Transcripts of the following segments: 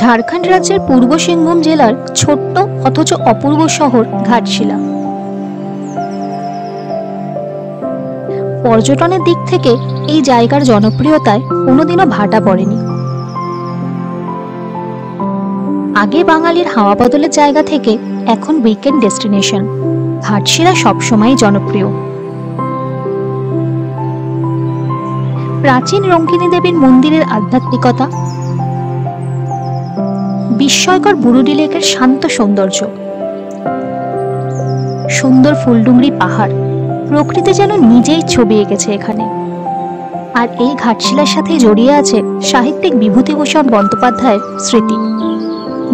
ঝাড়খণ্ড রাজ্যের পূর্ব সিংভূম জেলার ছোট্ট অথচ অপূর্ব শহর ঘাটশিলা। পর্যটনের দিক থেকে এই জায়গার জনপ্রিয়তায় কোনোদিনও ভাটা পড়েনি। আগে বাঙালির হাওয়া বদলের জায়গা থেকে এখন উইকেন্ড ডেস্টিনেশন, ঘাটশিলা সবসময় জনপ্রিয়। প্রাচীন রঙ্কিনী দেবীর মন্দিরের আধ্যাত্মিকতা, বিস্ময়কর বুরুডি লেকের শান্ত সৌন্দর্য, সুন্দর ফুলডুঙরি পাহাড়, প্রকৃতি যেন নিজেই ছবি এঁকেছে এখানে। আর এই ঘাটশিলার সাথে জড়িয়ে আছে সাহিত্যিক বিভূতিভূষণ বন্দ্যোপাধ্যায়ের স্মৃতি,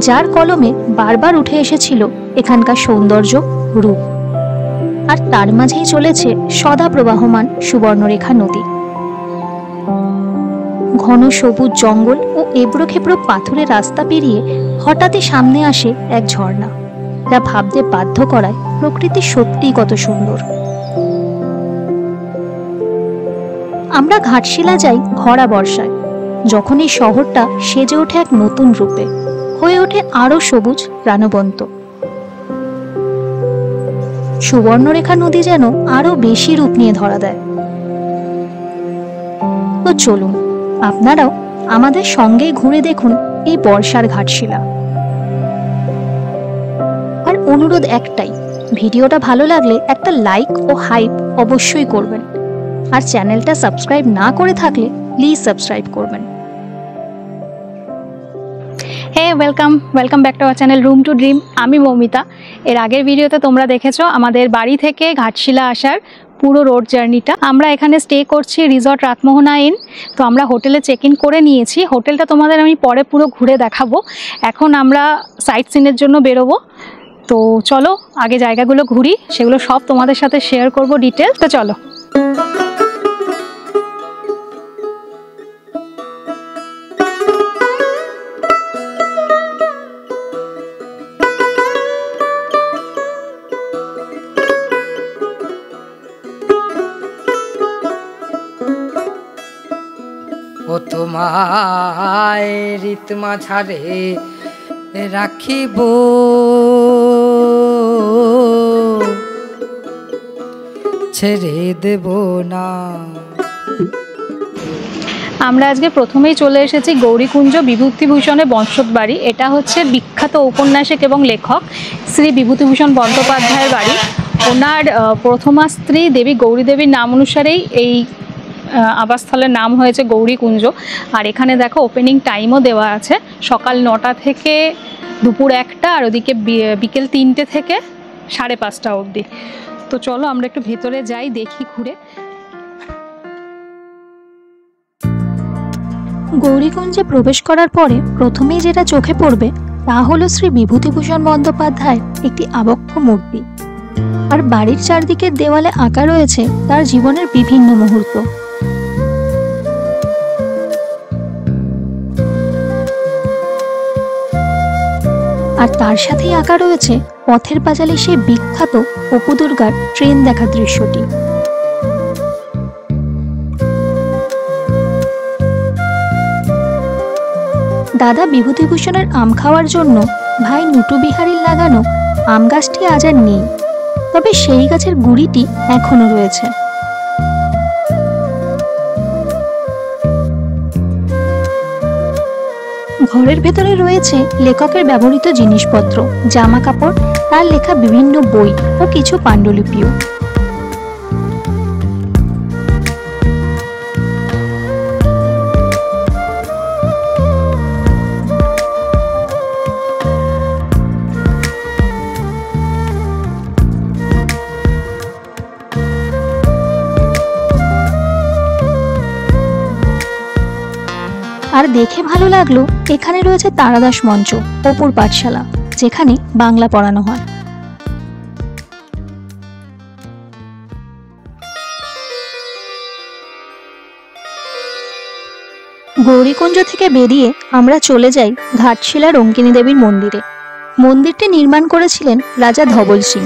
যার কলমে বারবার উঠে এসেছিল এখানকার সৌন্দর্য, রূপ। আর তার মাঝেই চলেছে সদা প্রবাহমান সুবর্ণরেখা নদী। ঘন সবুজ জঙ্গল ও এবড়ো খেবড়ো পাথুরে রাস্তা পেরিয়ে হঠাৎই সামনে আসে এক ঝর্ণা, যা ভাবতে বাধ্য করায় প্রকৃতি সত্যিই কত সুন্দর। আমরা ঘাটশিলা যাই ভরা বর্ষায়, যখন এই শহরটা সেজে ওঠে এক নতুন রূপে, হয়ে ওঠে আরো সবুজ প্রাণবন্ত। সুবর্ণরেখা নদী যেন আরো বেশি রূপ নিয়ে ধরা দেয়। তো চলুন আপনারাও আমাদের সঙ্গে ঘুরে দেখুন এই বর্ষার ঘাটশিলা। আর অনুরোধ একটাই, ভিডিওটা ভালো লাগলে একটা লাইক ও হাইপ অবশ্যই করবেন। আর চ্যানেলটা সাবস্ক্রাইব না করে থাকলে প্লিজ সাবস্ক্রাইব করবেন। Hey welcome back to our channel room to dream. আমি মৌমিতা। এর আগের ভিডিওতে তোমরা দেখেছো আমাদের বাড়ি থেকে ঘাটশিলা আসার পুরো রোড জার্নিটা। আমরা এখানে স্টে করছি রিসর্ট রাতমোহনা ইন। তো আমরা হোটেলে চেক ইন করে নিয়েছি। হোটেলটা তোমাদের আমি পরে পুরো ঘুরে দেখাবো। এখন আমরা সাইট সিনের জন্য বেরোবো। তো চলো আগে জায়গাগুলো ঘুরি, সেগুলো সব তোমাদের সাথে শেয়ার করব ডিটেলস। তো চলো। ও তোমায় রিতমা ঝাড়ে রাখিব, ছেড়ে দেব না। আমরা আজকে প্রথমেই চলে এসেছি গৌরীকুঞ্জ বিভূতিভূষণের বংশোদ্ বাড়ি। এটা হচ্ছে বিখ্যাত ঔপন্যাসিক এবং লেখক শ্রী বিভূতিভূষণ বন্দ্যোপাধ্যায়ের বাড়ি। ওনার প্রথমা স্ত্রী দেবী গৌরী দেবীর নাম অনুসারেই এই আবাসস্থলের নাম হয়েছে গৌরীকুঞ্জ। আর এখানে দেখো ওপেনিং টাইমও দেওয়া আছে, সকাল 9টা থেকে দুপুর 1টা, আর ওদিকে বিকেল 3টে থেকে 5:30 অবধি। তো চলো আমরা একটু ভেতরে যাই, দেখি ঘুরে। গৌরীকুঞ্জে প্রবেশ করার পরে প্রথমেই যেটা চোখে পড়বে তা হলো শ্রী বিভূতিভূষণ বন্দ্যোপাধ্যায়ের একটি আবক্ষ মূর্তি। আর বাড়ির চারদিকের দেওয়ালে আঁকা রয়েছে তার জীবনের বিভিন্ন মুহূর্ত। আর তার সাথেই আঁকা রয়েছে পথের পাঁচালী সেই বিখ্যাত অপু দুর্গার ট্রেন দেখা দৃশ্যটি। দাদা বিভূতিভূষণের আম খাওয়ার জন্য ভাই নুটু বিহারীর লাগানো আম গাছটি আজ আর নেই, তবে সেই গাছের গুড়িটি এখনো রয়েছে। ঘরের ভেতরে রয়েছে লেখকের ব্যবহৃত জিনিসপত্র, জামা কাপড়, তার লেখা বিভিন্ন বই ও কিছু পাণ্ডুলিপিও। আর দেখে ভালো লাগলো এখানে রয়েছে তারাদাস মঞ্চ, অপুর পাঠশালা, যেখানে বাংলা পড়ানো হয়। গৌরীকুঞ্জ থেকে বেরিয়ে আমরা চলে যাই ঘাটশিলা রঙ্কিনী দেবীর মন্দিরে। মন্দিরটি নির্মাণ করেছিলেন রাজা ধবল সিং।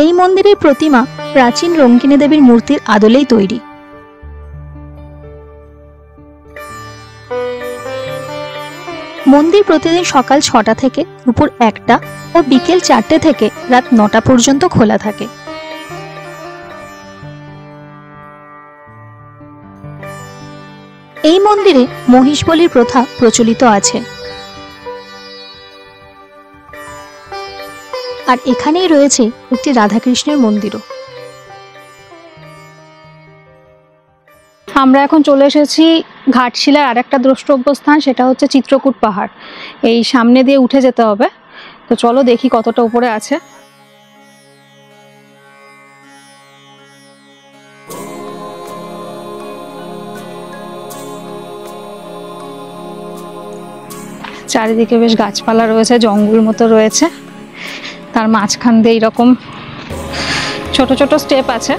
এই মন্দিরের প্রতিমা প্রাচীন রঙ্কিনী দেবীর মূর্তির আদলেই তৈরি। মন্দির প্রতিদিন সকাল 6টা থেকে দুপুর 1টা ও বিকেল 4টে থেকে রাত 9টা পর্যন্ত খোলা থাকে। এই মন্দিরে মহিষ বলির প্রথা প্রচলিত আছে। আর এখানেই রয়েছে একটি রাধাকৃষ্ণের মন্দিরও। আমরা এখন চলে এসেছি ঘাটশিলার আরেকটা দ্রষ্টব্য স্থান, সেটা হচ্ছে চিত্রকূট পাহাড়। এই সামনে দিয়ে উঠে যেতে হবে, তো চলো দেখি কতটা উপরে আছে। চারিদিকে বেশ গাছপালা রয়েছে, জঙ্গল মতো রয়েছে, তার মাঝখান দিয়ে এরকম ছোট ছোট স্টেপ আছে।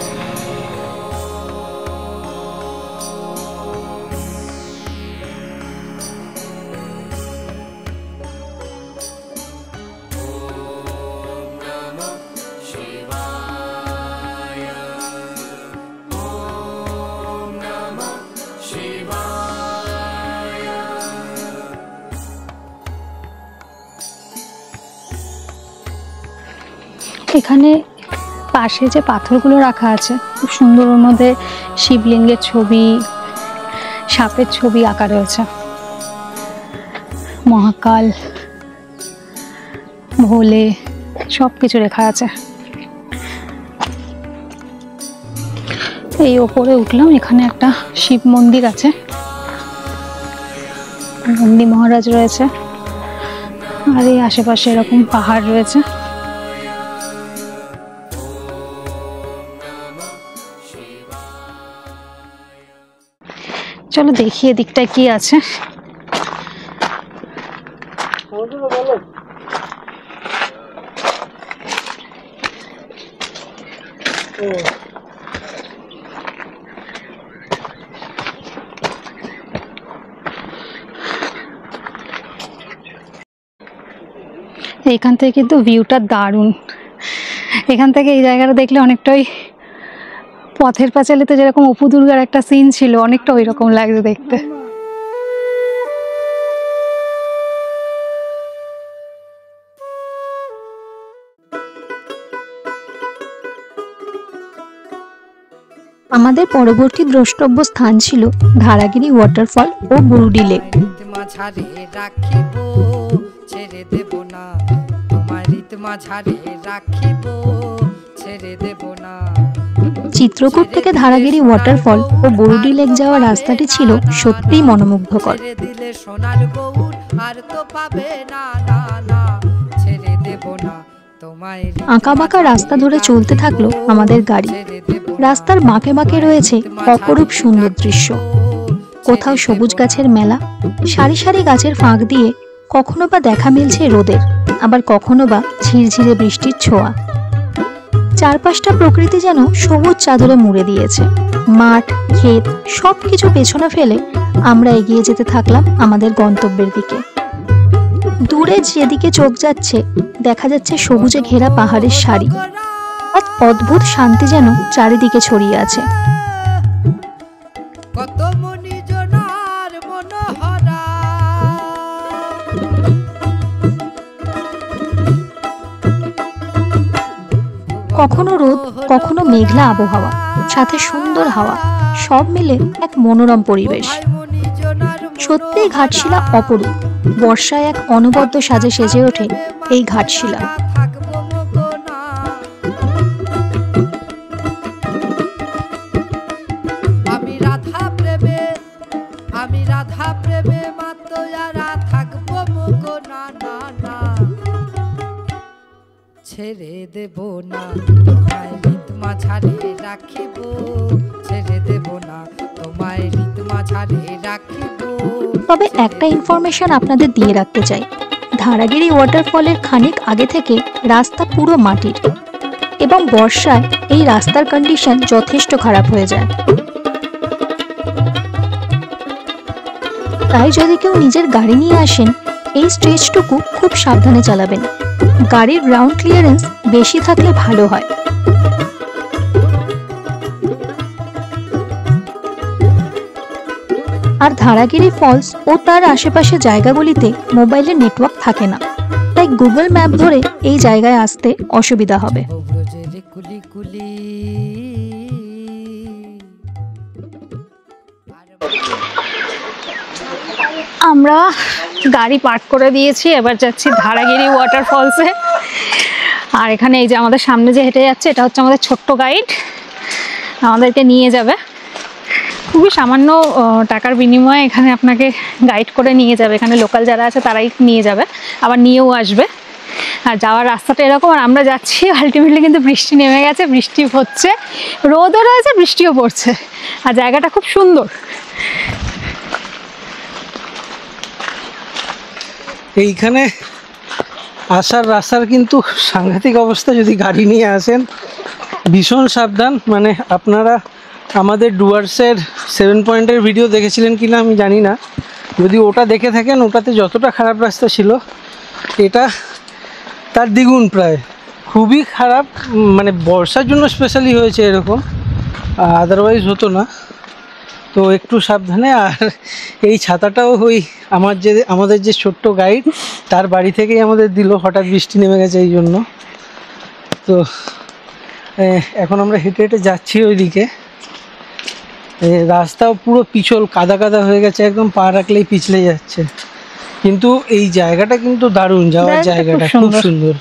এখানে পাশে যে পাথরগুলো রাখা আছে খুব সুন্দর, ওর মধ্যে শিবলিঙ্গের ছবি, সাপের ছবি আঁকা রয়েছে, মহাকাল, ভোলে সব কিছু লেখা আছে। এই ওপরে উঠলাম, এখানে একটা শিব মন্দির আছে, নন্দী মহারাজ রয়েছে, আর এই আশেপাশে এরকম পাহাড় রয়েছে। চলো দেখি এদিকটায় কি আছে। এখান থেকে কিন্তু ভিউটা দারুণ। এখান থেকে এই জায়গাটা দেখলে অনেকটাই পথের পাঁচালীতে যেরকম অপু দুর্গার একটা সিন ছিল, অনেকটা ওই রকম লাগছে দেখতে। আমাদের পরবর্তী দ্রষ্টব্য স্থান ছিল ধারাগিরি ওয়াটারফল ও বুরুডি লেক। চিত্রকূট থেকে ধারাগিরি ওয়াটারফল ও বুরুডি লেক যাওয়ার রাস্তাটি ছিল সত্যিই মনোমুগ্ধকর। আঁকাবাঁকা রাস্তা ধরে চলতে থাকলো আমাদের গাড়ি। রাস্তার বাঁকে বাঁকে রয়েছে অপরূপ সুন্দর দৃশ্য। কোথাও সবুজ গাছের মেলা, সারি সারি গাছের ফাঁক দিয়ে কখনো বা দেখা মিলছে রোদের, আবার কখনো বা ঝিরঝিরে বৃষ্টির ছোঁয়া। চারপাশটা প্রকৃতি যেন সবুজ চাদরে মুড়ে দিয়েছে। মাঠ, ক্ষেত সবকিছু পেছনে ফেলে আমরা এগিয়ে যেতে থাকলাম আমাদের গন্তব্যের দিকে। দূরে যেদিকে চোখ যাচ্ছে দেখা যাচ্ছে সবুজে ঘেরা পাহাড়ের সারি। এক অদ্ভুত শান্তি যেন চারিদিকে ছড়িয়ে আছে। কখনো রোদ, কখনো মেঘলা আবহাওয়া, সাথে সুন্দর হাওয়া, সব মিলে এক মনোরম পরিবেশ। সত্যিই ঘাটশিলা অপরূপ। বর্ষায় এক অনবদ্য সাজে সেজে ওঠে এই ঘাটশিলা। ছেড়ে দেব না তোমায় রিতমা ছাড়ে রাখিব, ছেড়ে দেব না তোমায় রিতমা ছাড়ে রাখিব। তবে একটা ইনফরমেশন আপনাদের দিয়ে রাখতে চাই, ধারাগিরি ওয়াটারফলের খানিক আগে থেকে রাস্তা পুরো মাটির, এবং বর্ষায় এই রাস্তার কন্ডিশন যথেষ্ট খারাপ হয়ে যায়। তাই যদি কেউ নিজের গাড়ি নিয়ে আসেন, এই স্ট্রেচটুকু খুব সাবধানে চালাবেন। গাড়ির গ্রাউন্ড ক্লিয়ারেন্স বেশি থাকলে ভালো হয়। আর ধারাগিরি ফলস ও তার আশেপাশে জায়গাগুলিতে মোবাইলের নেটওয়ার্ক থাকে না, তাই গুগল ম্যাপ ধরে এই জায়গায় আসতে অসুবিধা হবে। ব্রজের কুলি কুলি আমরা গাড়ি পার্ক করে দিয়েছি, এবার যাচ্ছি ধারাগিরি ওয়াটারফলসে। আর এখানে এই যে আমাদের সামনে যে হেঁটে যাচ্ছে, এটা হচ্ছে আমাদের ছোট্ট গাইড, আমাদেরকে নিয়ে যাবে। খুবই সামান্য টাকার বিনিময়ে এখানে আপনাকে গাইড করে নিয়ে যাবে। এখানে লোকাল যারা আছে তারাই নিয়ে যাবে, আবার নিয়েও আসবে। আর যাওয়ার রাস্তাটা এরকম। আর আমরা যাচ্ছি, আলটিমেটলি কিন্তু বৃষ্টি নেমে গেছে, বৃষ্টি হচ্ছে, রোদও রয়েছে, বৃষ্টিও পড়ছে। আর জায়গাটা খুব সুন্দর। এইখানে আসার রাস্তার কিন্তু সাংঘাতিক অবস্থা। যদি গাড়ি নিয়ে আসেন ভীষণ সাবধান। মানে আপনারা আমাদের ডুয়ার্সের 7 পয়েন্টের ভিডিও দেখেছিলেন কিনা আমি জানি না, যদি ওটা দেখে থাকেন, ওটাতে যতটা খারাপ রাস্তা ছিল এটা তার দ্বিগুণ প্রায়। খুবই খারাপ, মানে বর্ষার জন্য স্পেশালি হয়েছে এরকম, আদারওয়াইজ হতো না। তো একটু সাবধানে। আর এই ছাতাটাও ওই আমাদের যে ছোট্ট গাইড তার বাড়ি থেকেই আমাদের দিল, হঠাৎ বৃষ্টি নেমে গেছে এই জন্য। তো এখন আমরা হেঁটে হেঁটে যাচ্ছি ওইদিকে। রাস্তাও পুরো পিছল, কাদা কাদা হয়ে গেছে, একদম পা রাখলেই পিছলে যাচ্ছে। কিন্তু এই জায়গাটা কিন্তু দারুণ, যাওয়ার জায়গাটা খুব সুন্দর।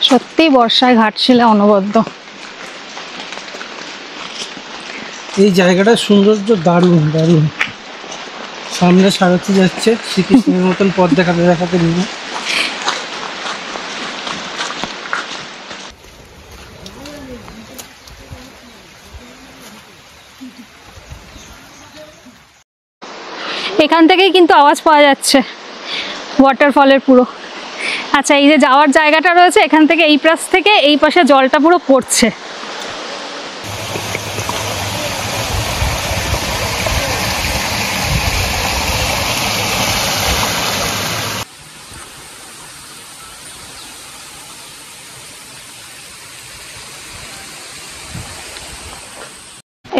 সত্যি বর্ষায় ঘাটশিলা অনবদ্য। এই জায়গাটার সৌন্দর্য দারুণ দারুণ। সামনে সারথি যাচ্ছে, শ্রীকৃষ্ণের মতন পথ দেখাতে দেখাতে নিয়ে। এখান থেকেই কিন্তু আওয়াজ পাওয়া যাচ্ছে ওয়াটারফলের পুরো। আচ্ছা, এই যে যাওয়ার জায়গাটা রয়েছে, এখান থেকে এই পাশ থেকে এই পাশে জলটা পুরো পড়ছে।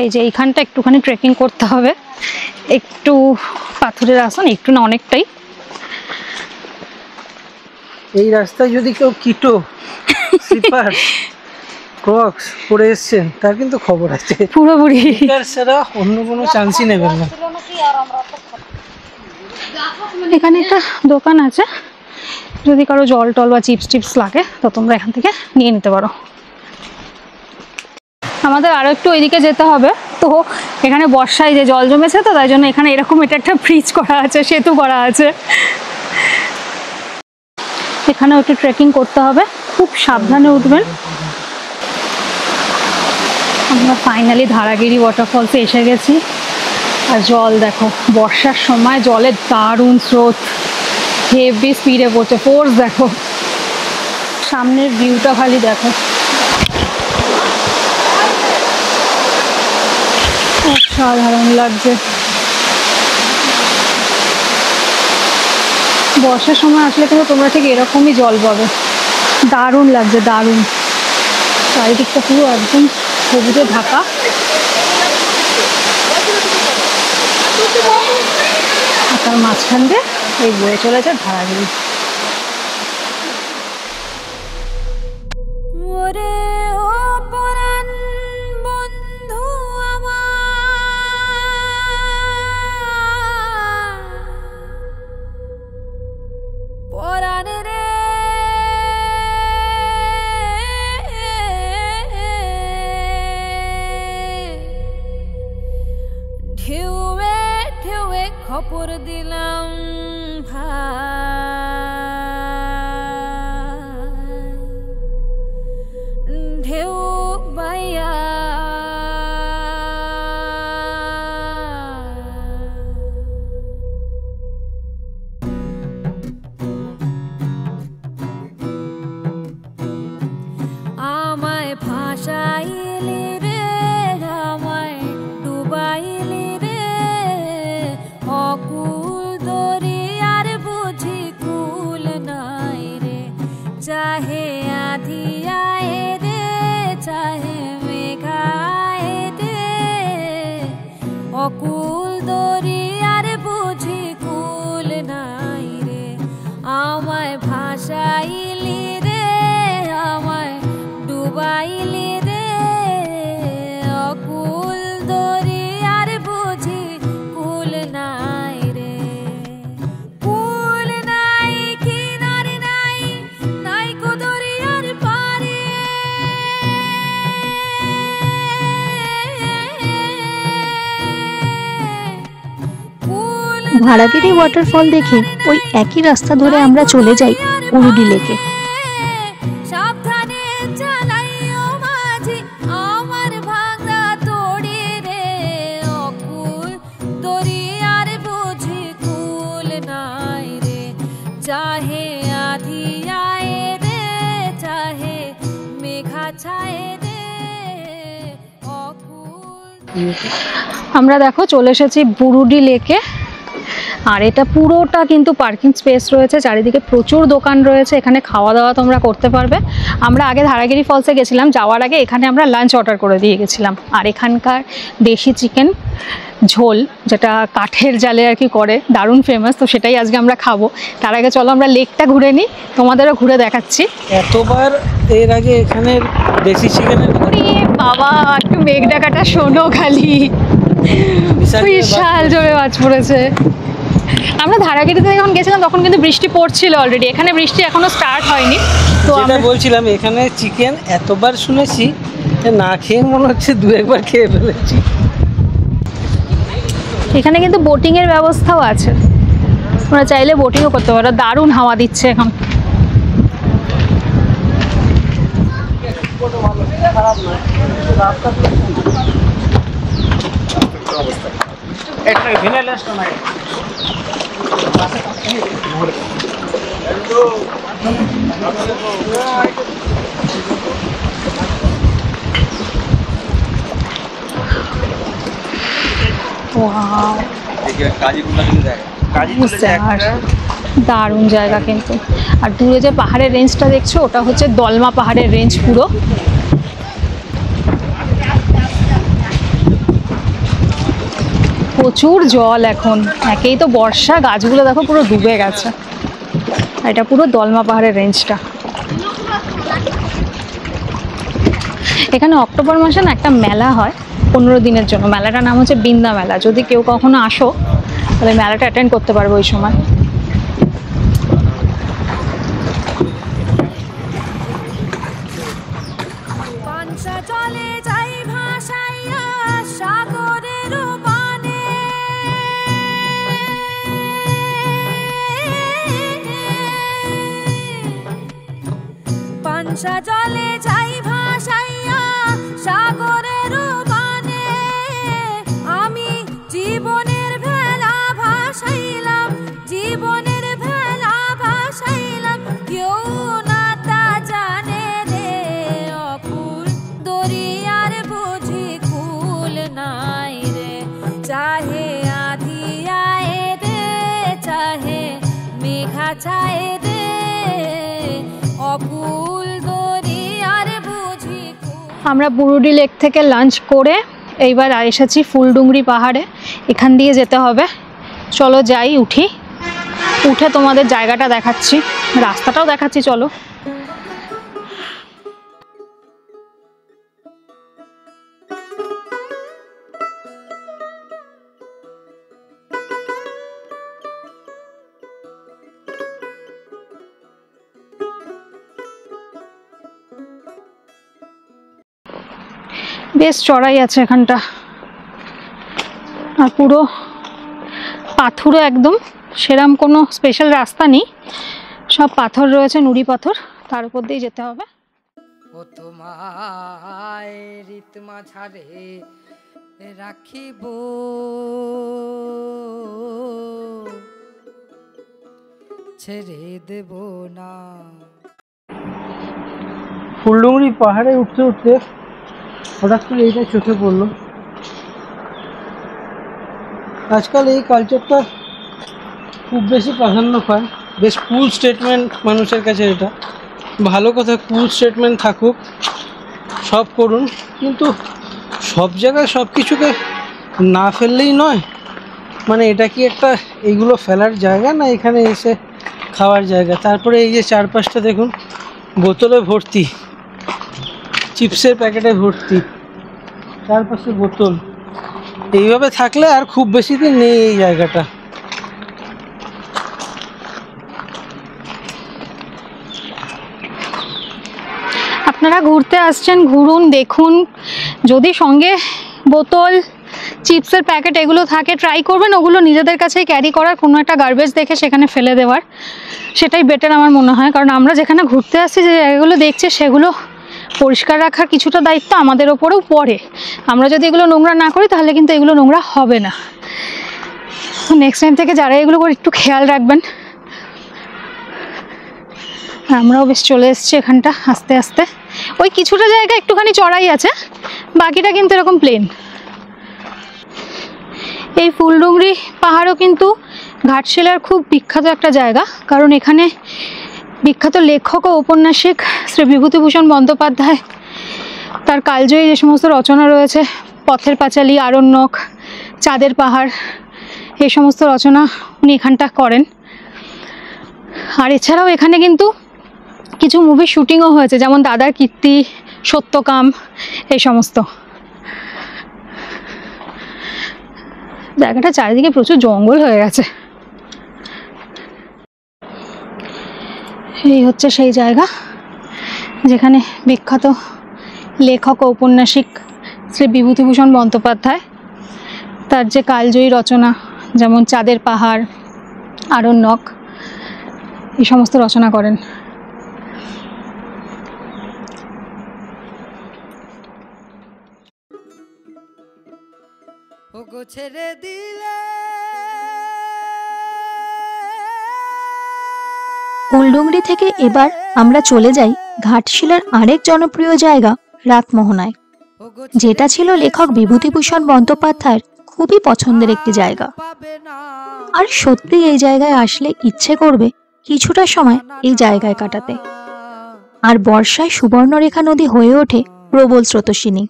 এই যে এইখানটা একটুখানি ট্রেকিং করতে হবে, একটু পাথরের আসন, একটু না অনেকটাই। এই রাস্তায় যদি কেউ কিটো, স্লিপার, ক্রক্স পরে এসছেন তার কিন্তু খবর আছে, পুরোপুরি ছাড়া অন্য কোনো চান্সই নেবেন না। এখানে একটা দোকান আছে, যদি কারো জল টল বা চিপস টিপস লাগে তো তোমরা এখান থেকে নিয়ে নিতে পারো। আমাদের আরো একটু ওইদিকে যেতে হবে। তো এখানে বর্ষায় যে জল জমেছে, তো তাই জন্য এখানে এরকম এটা একটা ব্রিজ করা আছে, সেতু করা আছে। এখানেও একটু ট্রেকিং করতে হবে, খুব সাবধানে উঠবেন। আমরা ফাইনালি ধারাগিরি ওয়াটারফলসে এসে গেছি। আর জল দেখো, বর্ষার সময় জলের দারুণ স্রোত, হেভি স্পিডে পড়ছে, ফোর্স দেখো। সামনের ভিউটা খালি দেখো, অসাধারণ লাগছে। বর্ষার সময় আসলে কিন্তু তোমরা ঠিক এরকমই জল পাবে, দারুণ লাগছে, দারুণ। চারিদিকটা পুরো একদম সবুজে ঢাকা। আর তার মাঝখান দিয়ে এই বয়ে চলেছে ধারাগিরি। ওরে ও পরাণ বন্ধু আমার, পরাণ রে ঢেউয়ে ঢেউয়ে খবর দিলাম ভাই, ভাড়াগিরি ওয়াটারফল দেখে ওই একই রাস্তা ধরে আমরা চলে যাই বুরুডি লেকে। সাবধানে চালাইও মাঝি আমার ভাঙা তোড়ে রে অকুল দরিয়ার বুঝি কুল নাই রে চাহে আধি আয়ে রে চাহে মেঘা ছায়ে রে অকুল। আমরা দেখো চলে এসেছি বুরুডি লেকে। আর এটা পুরোটা কিন্তু পার্কিং স্পেস রয়েছে, চারিদিকে প্রচুর দোকান রয়েছে, এখানে খাওয়া দাওয়া তোমরা করতে পারবে। আমরা আগে ধারাগিরি ফলসে গেছিলাম, যাওয়ার আগে এখানে আমরা লাঞ্চ অর্ডার করে দিয়ে গেছিলাম। আর এখানকার দেশি চিকেন ঝোল, যেটা কাঠের জালে আর কি করে, দারুণ ফেমাস, তো সেটাই আজকে আমরা খাবো। তার আগে চলো আমরা লেকটা ঘুরে নিই, তোমাদেরও ঘুরে দেখাচ্ছি। এতবার এর আগে এখানের দেশি চিকেনের বাবা একটু মেঘ ডাকাটা শোনো খালি, বিশাল জোরে বাজ পড়েছে। আমরা ধারাগিরিতে যখন গেছিলাম তখন কিন্তু বৃষ্টি পড়ছিল অলরেডি, এখানে বৃষ্টি এখনো স্টার্ট হয়নি। তো আমরা বলছিলাম এখানে চিকেন এতবার শুনেছি না খেয়ে মনে হচ্ছে দু একবার খেয়ে ফেলেছি। এখানে কিন্তু বোটিং এর ব্যবস্থাও আছে, তোমরা চাইলে বোটিংও করতে পারো। দারুণ হাওয়া দিচ্ছে এখন। দারুণ জায়গা কিন্তু। আর দূরে যে পাহাড়ের রেঞ্জটা দেখছো ওটা হচ্ছে দলমা পাহাড়ের রেঞ্জ পুরো। প্রচুর জল এখন, একেই তো বর্ষা, গাছগুলো দেখো পুরো ডুবে গেছে। এটা পুরো দলমা পাহাড়ের রেঞ্জটা। এখানে অক্টোবর মাসে না একটা মেলা হয় 15 দিনের জন্য, মেলাটার নাম হচ্ছে বৃন্দা মেলা। যদি কেউ কখনো আসো তাহলে মেলাটা অ্যাটেন্ড করতে পারবে ওই সময়। চলে যাই ভাসাইয়া সাগরের পানে পানসা জলে যাই ভাসাইয়া সাগরের পানে আমি জীবনের ভেলা ভাসাইলাম জীবনের ভেলা ভাসাইলাম কেউ না তা জানে রে অকুল দরিয়ার বুঝি কুল নাই রে চাহে আধি আয়ে রে চাহে মেঘা ছায়ে রে অকুল দরিয়ার বুঝি। আমরা বুরুডি লেক থেকে লাঞ্চ করে এইবার এসেছি ফুলডুংরি পাহাড়ে, এখান দিয়ে যেতে হবে। চলো যাই, উঠি, উঠে তোমাদের জায়গাটা দেখাচ্ছি, রাস্তাটাও দেখাচ্ছি। চলো। বেশ চড়াই আছে এখানটা, আর পুরো পাথুরে একদম, সেরকম কোনো স্পেশাল রাস্তা নেই, সব পাথর রয়েছে, নুড়ি পাথর, তার উপর দিয়ে যেতে হবে। ও তোমায় রিতমা ছাড়ে রাখিব ছেড়ে দেব না। ফুলডুংরি পাহাড়ে উঠতে উঠতে হঠাৎ করে এইটা চোখে পড়লো। আজকাল এই কালচারটা খুব বেশি প্রাধান্য পায়, বেশ কুল স্টেটমেন্ট মানুষের কাছে। এটা ভালো কথা, কুল স্টেটমেন্ট থাকুক, সব করুন, কিন্তু সব জায়গায় সব কিছুকে না ফেললেই নয়। মানে এটা কি একটা এইগুলো ফেলার জায়গা না এখানে এসে খাওয়ার জায়গা? তারপরে এই যে চারপাশটা দেখুন, বোতলে ভর্তি, চিপসের প্যাকেটে ভর্তি, চারপাশে বোতল। এইভাবে থাকলে আর খুব বেশি দিন নেই এই জায়গাটা। আপনারা ঘুরতে আসছেন, ঘুরুন, দেখুন। যদি সঙ্গে বোতল, চিপসের প্যাকেট এগুলো থাকে, ট্রাই করবেন ওগুলো নিজেদের কাছেই ক্যারি করার, কোনো একটা গার্বেজ দেখে সেখানে ফেলে দেওয়ার, সেটাই বেটার আমার মনে হয়। কারণ আমরা যেখানে ঘুরতে আসছি, যে জায়গাগুলো দেখছি, সেগুলো পরিষ্কার রাখার কিছুটা দায়িত্ব আমাদের ওপরেও পড়ে। আমরা যদি এগুলো নোংরা না করি তাহলে কিন্তু এগুলো নোংরা হবে না। নেক্সট টাইম থেকে যারা এগুলো করে একটু খেয়াল রাখবেন। আমরাও বেশ চলে এসেছি এখানটা আস্তে আস্তে। ওই কিছুটা জায়গা একটুখানি চড়াই আছে, বাকিটা কিন্তু এরকম প্লেন। এই ফুলডুংরি পাহাড়ও কিন্তু ঘাটশিলার খুব বিখ্যাত একটা জায়গা, কারণ এখানে বিখ্যাত লেখক ও ঔপন্যাসিক শ্রী বিভূতিভূষণ বন্দ্যোপাধ্যায় তার কালজয়ী যে সমস্ত রচনা রয়েছে, পথের পাঁচালী, আরণ্যক, চাঁদের পাহাড়, এই সমস্ত রচনা উনি এখানটা করেন। আর এছাড়াও এখানে কিন্তু কিছু মুভি শুটিংও হয়েছে, যেমন দাদার কীর্তি, সত্যকাম, এই সমস্ত। জায়গাটা চারিদিকে প্রচুর জঙ্গল হয়ে গেছে। এই হচ্ছে সেই জায়গা যেখানে বিখ্যাত লেখক ও ঔপন্যাসিক শ্রী বিভূতিভূষণ বন্দ্যোপাধ্যায় তার যে কালজয়ী রচনা, যেমন চাঁদের পাহাড়, আরণ্যক, এই সমস্ত রচনা করেন। ওগো ছেড়ে দিলে ফুলডুংরি থেকে এবার আমরা চলে যাই ঘাটশিলার আরেক জনপ্রিয় জায়গা রাতমোহনায়, যেটা ছিল লেখক বিভূতিভূষণ বন্দ্যোপাধ্যায়ের খুবই পছন্দের একটি জায়গা। আর সত্যি এই জায়গায় আসলে ইচ্ছে করবে কিছুটা সময় এই জায়গায় কাটাতে। আর বর্ষায় সুবর্ণরেখা নদী হয়ে ওঠে প্রবল স্রোতস্বিনী।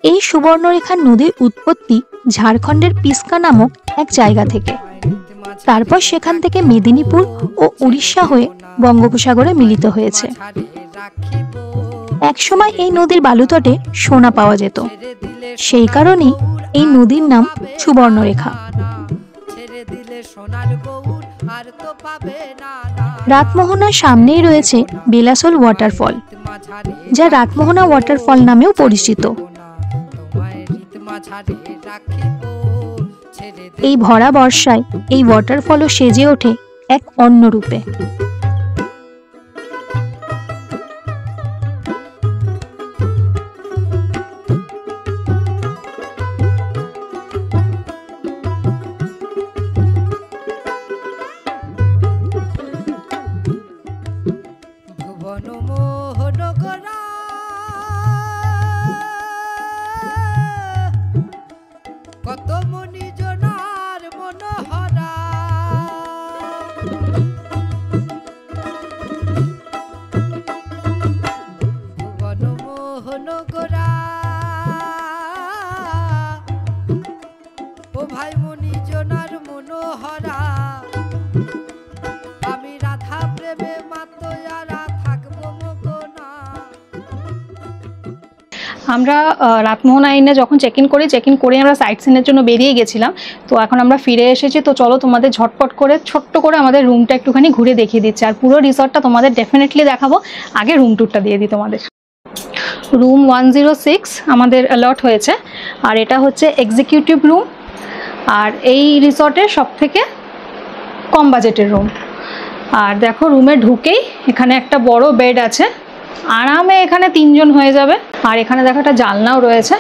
এই সুবর্ণরেখা নদীর উৎপত্তি ঝাড়খণ্ডের পিস্কা নামক এক জায়গা থেকে, তারপর সেখান থেকে মেদিনীপুর ও উড়িষ্যা হয়ে বঙ্গোপসাগরে মিলিত হয়েছে। একসময় এই নদীর বালুতটে সোনা পাওয়া যেত, সেই কারণেই এই নদীর নাম সুবর্ণরেখা। রাতমোহনার সামনেই রয়েছে বেলাসোল ওয়াটারফল, যা রাতমোহনা ওয়াটারফল নামেও পরিচিত। এই ভরা বর্ষায় এই ওয়াটারফলও সেজে ওঠে এক অন্য রূপে। কত মনি জনার মনোহরা, ভুবন মোহন গোরা, ও ভাই মনি জনার মনোহরা, আমি রাধা প্রেমে মাতোয়ারা থাকবো মগনা। আমরা রাতমোহনা আইনে যখন চেক ইন করে আমরা সাইট সিনের জন্য বেরিয়ে গেছিলাম। তো এখন আমরা ফিরে এসেছি। তো চলো তোমাদের ঝটপট করে ছোট্ট করে আমাদের রুমটা একটুখানি ঘুরে দেখিয়ে দিচ্ছি, আর পুরো রিসর্টটা তোমাদের ডেফিনেটলি দেখাবো। আগে রুম ট্যুরটা দিয়ে দিই তোমাদের। রুম 106 আমাদের অ্যালট হয়েছে, আর এটা হচ্ছে এক্সিকিউটিভ রুম, আর এই রিসর্টের সব থেকে কম বাজেটের রুম। আর দেখো রুমে ঢুকেই এখানে একটা বড় বেড আছে, আরামে এখানে 3 জন হয়ে যাবে। আর এখানে দেখো একটা জানলাও রয়েছে,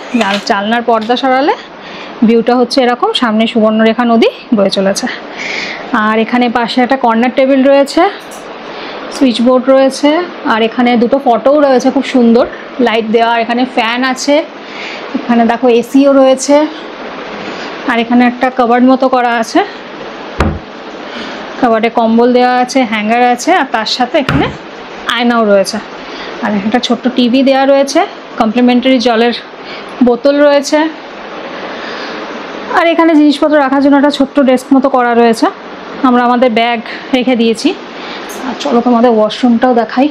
জানলার পর্দা সরালে ভিউটা হচ্ছে এরকম, সামনে সুবর্ণরেখা নদী বয়ে চলেছে। আর এখানে পাশে একটা কর্নার টেবিল রয়েছে, সুইচ বোর্ড রয়েছে, আর এখানে দুটো ফটোও রয়েছে খুব সুন্দর লাইট দেওয়া। আর এখানে ফ্যান আছে, এখানে দেখো এসিও রয়েছে, আর এখানে একটা কাবার্ড মতো করা আছে, কাবার্ডে কম্বল দেওয়া আছে, হ্যাঙ্গার আছে, আর তার সাথে এখানে আয়নাও রয়েছে। আর একটা ছোট্ট টিভি দেওয়া রয়েছে, কমপ্লিমেন্টারি জলের বোতল রয়েছে, আর এখানে জিনিসপত্র রাখার জন্য একটা ছোট্ট ডেস্ক মতো করা রয়েছে। আমরা আমাদের ব্যাগ রেখে দিয়েছি। আর চলো তোমাদের ওয়াশরুমটাও দেখাই।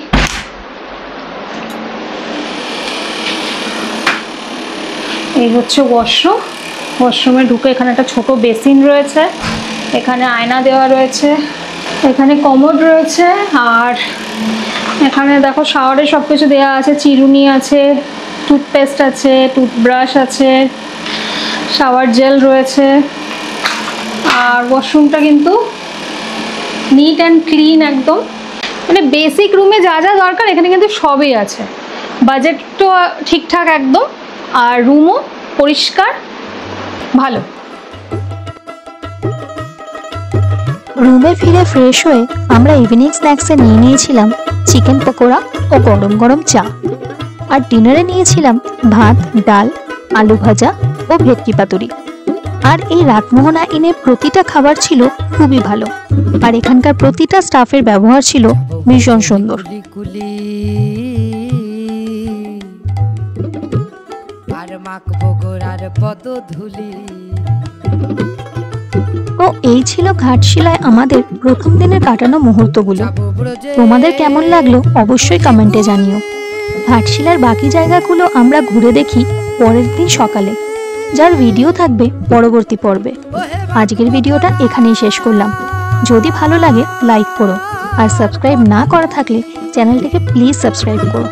এই হচ্ছে ওয়াশরুম। ওয়াশরুমে ঢুকে এখানে একটা ছোট বেসিন রয়েছে, এখানে আয়না দেওয়া রয়েছে, এখানে কমোড রয়েছে, আর এখানে দেখো শাওয়ারে সব কিছু দেওয়া আছে, চিরুনি আছে, টুথপেস্ট আছে, টুথব্রাশ আছে, শাওয়ার জেল রয়েছে। আর ওয়াশরুমটা কিন্তু নিট অ্যান্ড ক্লিন একদম, মানে বেসিক রুমে যা যা দরকার এখানে কিন্তু সবই আছে। বাজেটও ঠিকঠাক একদম, আর রুমও পরিষ্কার ভালো। রুমে ফিরে ফ্রেশ হয়ে আমরা ইভিনিং স্ন্যাক্সে নিয়েছিলাম চিকেন পকোড়া ও গরম গরম চা। আর ডিনারে নিয়েছিলাম ভাত, ডাল, আলু ভাজা ও ভেটকি পাতুরি। আর এই রাতমোহনা ইনে প্রতিটা খাবার ছিল খুবই ভালো, আর এখানকার প্রতিটা স্টাফের ব্যবহার ছিল ভীষণ সুন্দর। কুলি আর মাখবো গোড়ার পদধূলি। তো এই ছিল ঘাটশিলায় আমাদের প্রথম দিনের কাটানো মুহূর্তগুলো। তোমাদের কেমন লাগলো অবশ্যই কমেন্টে জানিও। ঘাটশিলার বাকি জায়গাগুলো আমরা ঘুরে দেখি পরের দিন সকালে, যার ভিডিও থাকবে পরবর্তী পর্বে। আজকের ভিডিওটা এখানেই শেষ করলাম। যদি ভালো লাগে লাইক করো, আর সাবস্ক্রাইব না করা থাকলে চ্যানেলটিকে প্লিজ সাবস্ক্রাইব করো।